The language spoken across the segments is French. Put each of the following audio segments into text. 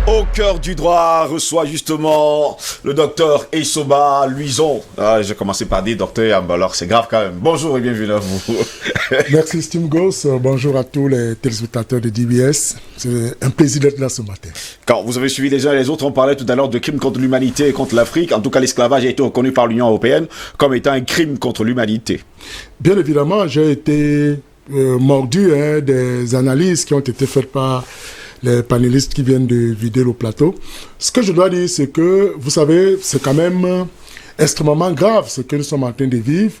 Au cœur du droit reçoit justement le docteur Essoba Luison. J'ai commencé par dire docteur, alors c'est grave quand même. Bonjour et bienvenue à vous. Merci Steve Goss, bonjour à tous les téléspectateurs de DBS. C'est un plaisir d'être là ce matin. Quand vous avez suivi les uns et les autres, on parlait tout à l'heure de crimes contre l'humanité et contre l'Afrique. En tout cas, l'esclavage a été reconnu par l'Union européenne comme étant un crime contre l'humanité. Bien évidemment, j'ai été mordu des analyses qui ont été faites par les panélistes qui viennent de vider le plateau. Ce que je dois dire, c'est que, vous savez, c'est quand même extrêmement grave ce que nous sommes en train de vivre.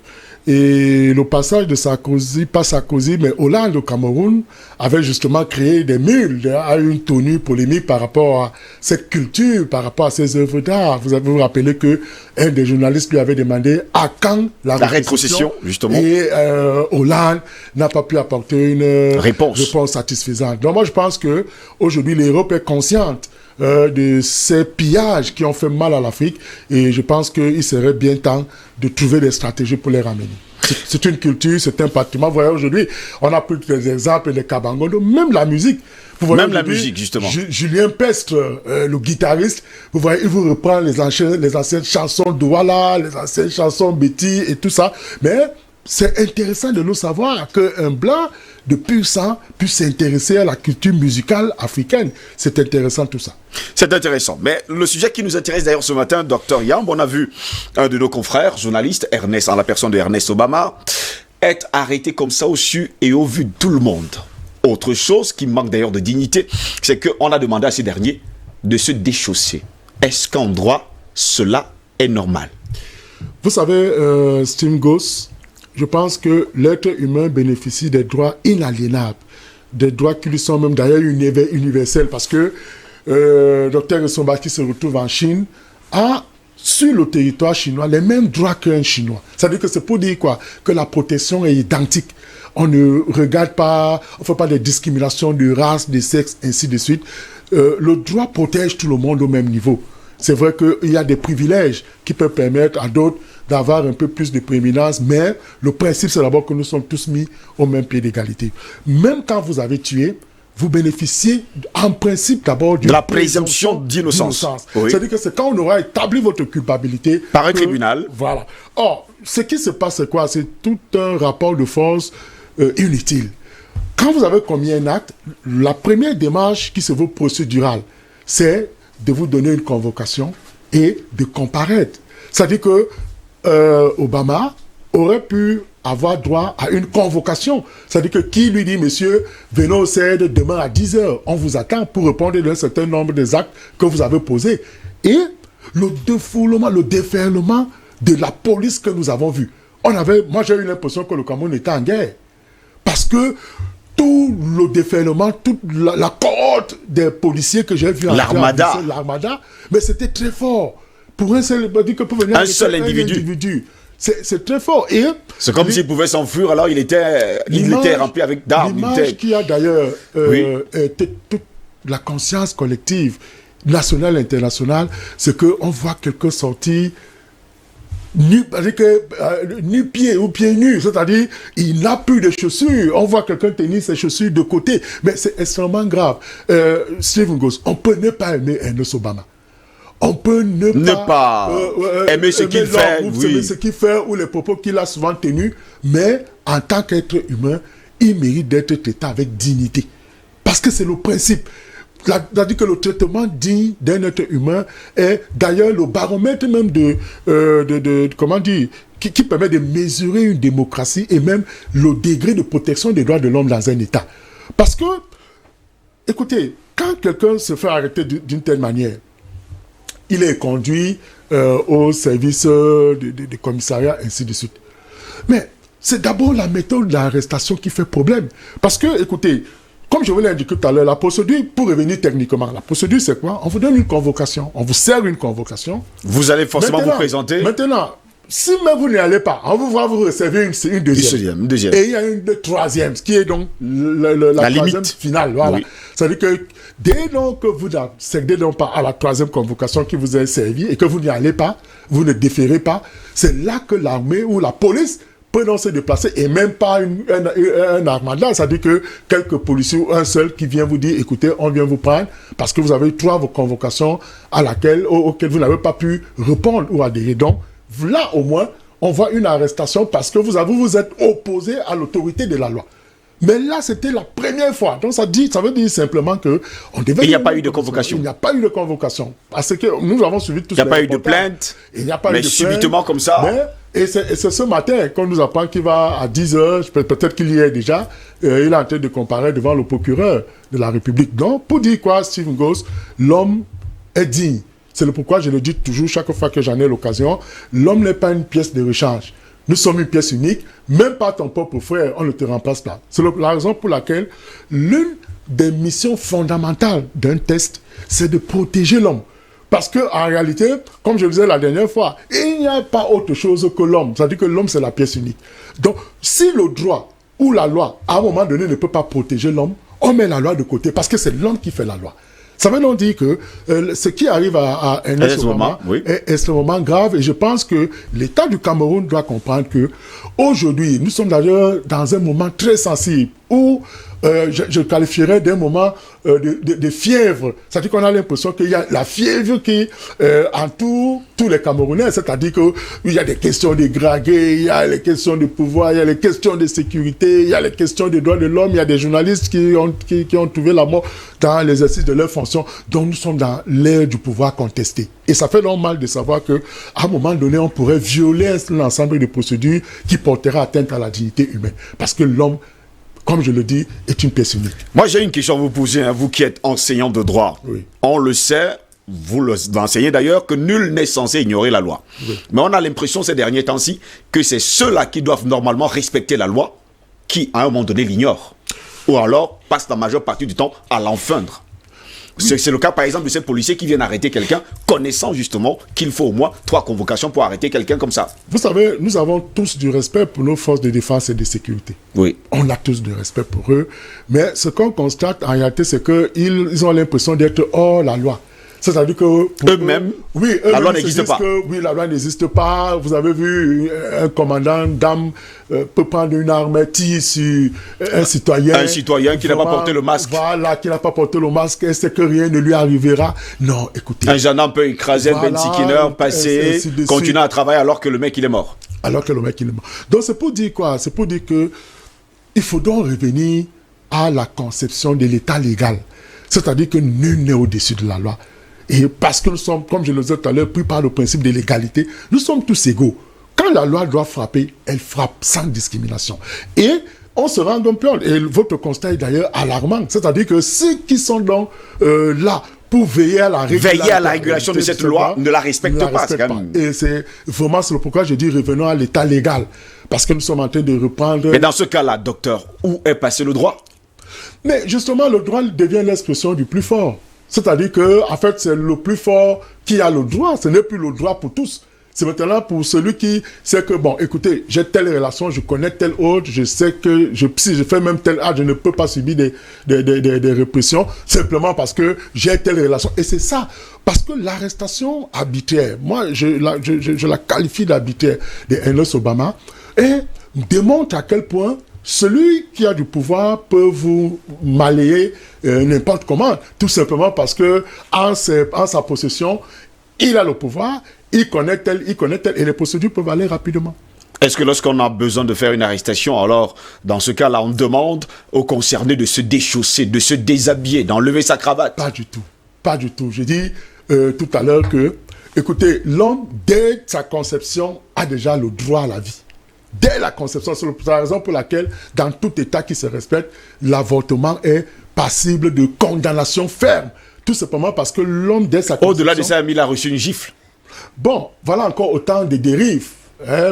Et le passage de Sarkozy, pas Sarkozy, mais Hollande au Cameroun, avait justement créé des mules à une tenue polémique par rapport à cette culture, par rapport à ces œuvres d'art. Vous vous rappelez que un des journalistes lui avait demandé à quand la rétrocession, justement. Et Hollande n'a pas pu apporter une réponse satisfaisante. Donc moi, je pense que aujourd'hui, l'Europe est consciente de ces pillages qui ont fait mal à l'Afrique, et je pense qu'il serait bien temps de trouver des stratégies pour les ramener. C'est une culture, c'est un patrimoine. Vous voyez, aujourd'hui, on a pris des exemples, les Kabangondo, même la musique. Vous voyez, même la musique, justement. Julien Pestre, le guitariste, vous voyez, il vous reprend les anciennes chansons d'Ouala, les anciennes chansons Betty et tout ça. Mais c'est intéressant de nous savoir qu'un blanc de pur sang puisse s'intéresser à la culture musicale africaine. C'est intéressant tout ça. C'est intéressant. Mais le sujet qui nous intéresse d'ailleurs ce matin, Dr Yamb, on a vu un de nos confrères, journaliste, Ernest, en la personne de Ernest Obama, être arrêté comme ça au su et au vu de tout le monde. Autre chose qui manque d'ailleurs de dignité, c'est qu'on a demandé à ces derniers de se déchausser. Est-ce qu'en droit, cela est normal? Vous savez, Steve Goss, je pense que l'être humain bénéficie des droits inaliénables, des droits qui lui sont même d'ailleurs universels, parce que Dr Essoba qui se retrouve en Chine a sur le territoire chinois les mêmes droits qu'un Chinois. C'est-à-dire que c'est pour dire quoi? Que la protection est identique. On ne regarde pas, on ne fait pas de discrimination de race, de sexe, ainsi de suite. Le droit protège tout le monde au même niveau. C'est vrai qu'il y a des privilèges qui peuvent permettre à d'autres d'avoir un peu plus de prééminence, mais le principe, c'est d'abord que nous sommes tous mis au même pied d'égalité. Même quand vous avez tué, vous bénéficiez en principe d'abord de la présomption d'innocence. Oui. C'est-à-dire que c'est quand on aura établi votre culpabilité par un tribunal. Voilà. Or, ce qui se passe, c'est quoi? C'est tout un rapport de force inutile. Quand vous avez commis un acte, la première démarche qui se veut procédurale, c'est de vous donner une convocation et de comparaître. C'est-à-dire que Obama aurait pu avoir droit à une convocation. C'est-à-dire que qui lui dit, monsieur, venez au CED demain à 10h, on vous attend pour répondre d'un certain nombre des actes que vous avez posés. Et le défoulement, le déferlement de la police que nous avons vu. Moi j'ai eu l'impression que le Cameroun était en guerre. Parce que tout le déferlement, toute la cohorte des policiers que j'ai vu l'armada, mais c'était très fort. Pour un seul individu. C'est très fort. Et c'est comme s'il pouvait s'enfuir, alors il était rempli avec d'armes. L'image qui a d'ailleurs toute la conscience collective, nationale et internationale, c'est qu'on voit quelqu'un sortir nu-pied ou pieds nus, c'est-à-dire il n'a plus de chaussures. On voit quelqu'un tenir ses chaussures de côté, mais c'est extrêmement grave. Stephen Goss, on peut ne pas aimer Ernest Obama. On peut ne pas aimer ce qu'il fait, ce qu'il fait ou les propos qu'il a souvent tenus, mais en tant qu'être humain, il mérite d'être traité avec dignité. Parce que c'est le principe. C'est-à-dire que le traitement digne d'un être humain est d'ailleurs le baromètre même comment dire, qui permet de mesurer une démocratie et même le degré de protection des droits de l'homme dans un État. Parce que, écoutez, quand quelqu'un se fait arrêter d'une telle manière, il est conduit au service des commissariats, ainsi de suite. Mais c'est d'abord la méthode de l'arrestation qui fait problème. Parce que, écoutez, comme je vous l'ai indiqué tout à l'heure, la procédure, pour revenir techniquement, la procédure c'est quoi? On vous donne une convocation, on vous sert une convocation. Vous allez forcément vous présenter. Maintenant, si même vous n'y allez pas, on vous recevoir une deuxième. Et il y a une troisième, ce qui est donc la troisième limite finale. Voilà. Oui. C'est-à-dire que dès donc que vous n'accédez donc pas à la troisième convocation qui vous est servie et que vous n'y allez pas, vous ne déférez pas, c'est là que l'armée ou la police peut donc se déplacer et même pas un armada, c'est-à-dire que quelques policiers ou un seul qui vient vous dire, écoutez, on vient vous prendre parce que vous avez eu 3 convocations auxquelles vous n'avez pas pu répondre ou adhérer. Donc là au moins, on voit une arrestation parce que vous êtes opposé à l'autorité de la loi. Mais là, c'était la première fois. Donc, ça veut dire simplement que on devait. Il n'y a pas eu de convocation. Il n'y a pas eu de convocation. Parce que nous avons suivi tout ça. Il n'y a pas eu de plainte. Il n'y a pas eu de plainte. Mais subitement comme ça. Et c'est ce matin qu'on nous apprend qu'il va à 10h, peut-être qu'il y est déjà, il est en train de comparer devant le procureur de la République. Donc, pour dire quoi, Stephen Gosse, l'homme est digne. C'est le pourquoi je le dis toujours chaque fois que j'en ai l'occasion. L'homme n'est pas une pièce de rechange. Nous sommes une pièce unique, même pas ton propre frère, on ne te remplace pas. C'est la raison pour laquelle l'une des missions fondamentales d'un test, c'est de protéger l'homme. Parce qu'en réalité, comme je le disais la dernière fois, il n'y a pas autre chose que l'homme. C'est-à-dire que l'homme, c'est la pièce unique. Donc, si le droit ou la loi, à un moment donné, ne peut pas protéger l'homme, on met la loi de côté parce que c'est l'homme qui fait la loi. Ça veut donc dire que ce qui arrive à Ernest Obama est extrêmement grave et je pense que l'État du Cameroun doit comprendre que aujourd'hui, nous sommes d'ailleurs dans un moment très sensible où je qualifierais d'un moment de fièvre. C'est-à-dire qu'on a l'impression qu'il y a la fièvre qui entoure tous les Camerounais. C'est-à-dire qu'il y a des questions de graguer, il y a les questions de pouvoir, il y a les questions de sécurité, il y a les questions des droits de l'homme, il y a des journalistes qui ont trouvé la mort dans l'exercice de leurs fonctions. Donc nous sommes dans l'ère du pouvoir contesté. Et ça fait donc mal de savoir qu'à un moment donné, on pourrait violer l'ensemble des procédures qui porteraient atteinte à la dignité humaine. Parce que l'homme, comme je le dis, est une pièce unique. Moi, j'ai une question à vous poser, hein, vous qui êtes enseignant de droit. Oui. On le sait, vous l'enseignez d'ailleurs, que nul n'est censé ignorer la loi. Oui. Mais on a l'impression ces derniers temps-ci que c'est ceux-là qui doivent normalement respecter la loi qui, à un moment donné, l'ignorent. Ou alors passent la majeure partie du temps à l'enfreindre. C'est le cas, par exemple, de ces policiers qui viennent arrêter quelqu'un, connaissant justement qu'il faut au moins 3 convocations pour arrêter quelqu'un comme ça. Vous savez, nous avons tous du respect pour nos forces de défense et de sécurité. Oui. On a tous du respect pour eux. Mais ce qu'on constate en réalité, c'est qu'ils ont l'impression d'être hors la loi. C'est-à-dire que eux-mêmes, la loi n'existe pas. Oui, la loi n'existe pas. Vous avez vu un commandant d'âme peut prendre une arme, tirer sur un citoyen. Un citoyen qui n'a pas porté le masque. Voilà, qui n'a pas porté le masque. Est-ce que rien ne lui arrivera? Non, écoutez. Un gendarme peut écraser un Benzikineur, passer, continuer à travailler alors que le mec il est mort. Alors que le mec il est mort. Donc c'est pour dire quoi? C'est pour dire que il faut donc revenir à la conception de l'état légal. C'est-à-dire que nul n'est au-dessus de la loi. Et parce que nous sommes, comme je le disais tout à l'heure, pris par le principe de l'égalité, nous sommes tous égaux. Quand la loi doit frapper, elle frappe sans discrimination. Et on se rend compte, et votre constat est d'ailleurs alarmant, c'est-à-dire que ceux qui sont donc là pour veiller à la régulation de cette loi ne la respectent pas. Et c'est vraiment pourquoi je dis revenons à l'état légal. Parce que nous sommes en train de reprendre... Mais dans ce cas-là, docteur, où est passé le droit? Mais justement, le droit devient l'expression du plus fort. C'est-à-dire que, en fait, c'est le plus fort qui a le droit. Ce n'est plus le droit pour tous. C'est maintenant pour celui qui sait que, bon, écoutez, j'ai telle relation, je connais telle autre, je sais que si je fais même tel acte, je ne peux pas subir des répressions, simplement parce que j'ai telle relation. Et c'est ça. Parce que l'arrestation arbitraire, moi, je la qualifie d'arbitraire de Ernest Obama, et démontre à quel point celui qui a du pouvoir peut vous malayer n'importe comment, tout simplement parce que en sa possession, il a le pouvoir, il connaît tel, et les procédures peuvent aller rapidement. Est-ce que lorsqu'on a besoin de faire une arrestation, alors, dans ce cas-là, on demande aux concernés de se déchausser, de se déshabiller, d'enlever sa cravate? Pas du tout. Pas du tout. J'ai dit tout à l'heure que, écoutez, l'homme, dès sa conception, a déjà le droit à la vie. Dès la conception, c'est la raison pour laquelle, dans tout État qui se respecte, l'avortement est passible de condamnation ferme. Tout simplement parce que l'homme, dès sa conception... Au-delà de ça, il a reçu une gifle. Bon, voilà encore autant de dérives.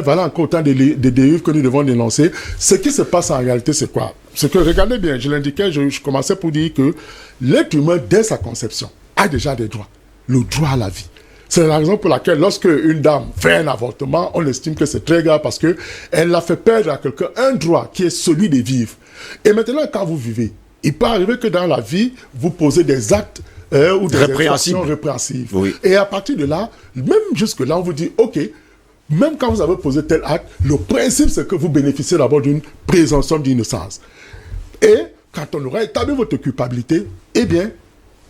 Voilà encore autant de dérives que nous devons dénoncer. Ce qui se passe en réalité, c'est quoi? C'est que, regardez bien, je l'indiquais, je commençais pour dire que l'être humain, dès sa conception, a déjà des droits. Le droit à la vie. C'est la raison pour laquelle, lorsque une dame fait un avortement, on estime que c'est très grave parce qu'elle a fait perdre à quelqu'un un droit qui est celui de vivre. Et maintenant, quand vous vivez, il peut arriver que dans la vie, vous posez des actes ou des infractions répréhensibles. Oui. Et à partir de là, même jusque-là, on vous dit, OK, même quand vous avez posé tel acte, le principe c'est que vous bénéficiez d'abord d'une présomption d'innocence. Et quand on aura établi votre culpabilité, eh bien,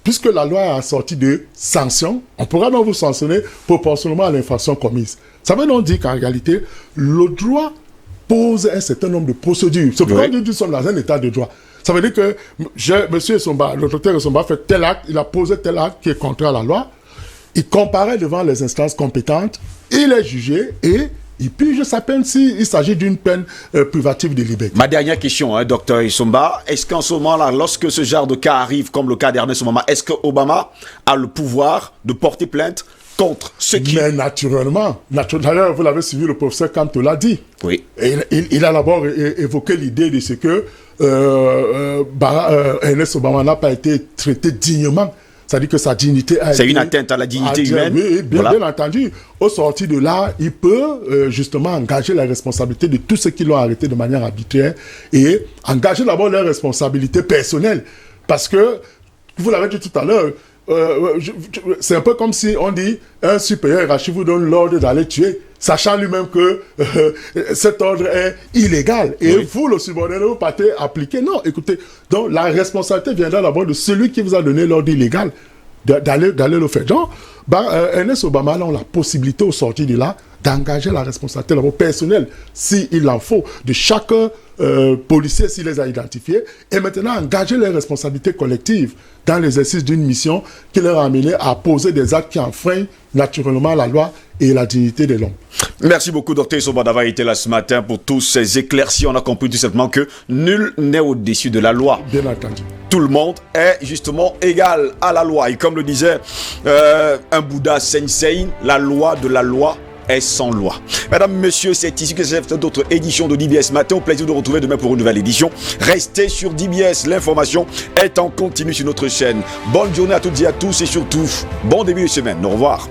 puisque la loi a sorti de sanctions, on pourra donc vous sanctionner proportionnellement à l'infraction commise. Ça veut donc dire qu'en réalité, le droit pose un certain nombre de procédures. C'est pourquoi nous sommes dans un état de droit. Ça veut dire que M. Essomba, le docteur Essomba fait tel acte, il a posé tel acte qui est contraire à la loi, il comparaît devant les instances compétentes, il est jugé et il purge sa peine s'il s'agit d'une peine privative de liberté. Ma dernière question, docteur Essomba, est-ce qu'en ce moment-là, lorsque ce genre de cas arrive, comme le cas d'Ernest Obama, est-ce que Obama a le pouvoir de porter plainte contre ceux qui... Mais naturellement, d'ailleurs, vous l'avez suivi, le professeur Camto l'a dit. Oui. Et il a d'abord évoqué l'idée de ce que Ernest Obama n'a pas été traité dignement. C'est-à-dire que sa dignité a été... C'est une atteinte à la dignité humaine. Oui, bien entendu. Au sortir de là, il peut justement engager la responsabilité de tous ceux qui l'ont arrêté de manière arbitraire et engager d'abord leur responsabilité personnelle. Parce que, vous l'avez dit tout à l'heure, c'est un peu comme si on dit un supérieur hiérarchique vous donne l'ordre d'aller tuer, sachant lui-même que cet ordre est illégal. Et vous, le subordonné, vous partez appliquer. Non, écoutez, donc la responsabilité viendra d'abord de celui qui vous a donné l'ordre illégal d'aller le faire. Donc, Ernest Obama a la possibilité au sortir de là d'engager la responsabilité d'abord personnelle, s'il en faut, de chaque policier s'il les a identifiés, et maintenant engager les responsabilités collectives dans l'exercice d'une mission qui leur a amené à poser des actes qui enfreignent naturellement la loi et la dignité de l'homme. Merci beaucoup, Dr Essomba, d'avoir été là ce matin pour tous ces éclaircies. On a compris tout simplement que nul n'est au-dessus de la loi. Bien entendu. Tout le monde est justement égal à la loi. Et comme le disait un Bouddha Sensei, la loi de la loi est sans loi. Mesdames, messieurs, c'est ici que s'achève d'autres éditions de DBS Matin. Au plaisir de retrouver demain pour une nouvelle édition. Restez sur DBS, l'information est en continu sur notre chaîne. Bonne journée à toutes et à tous et surtout, bon début de semaine. Au revoir.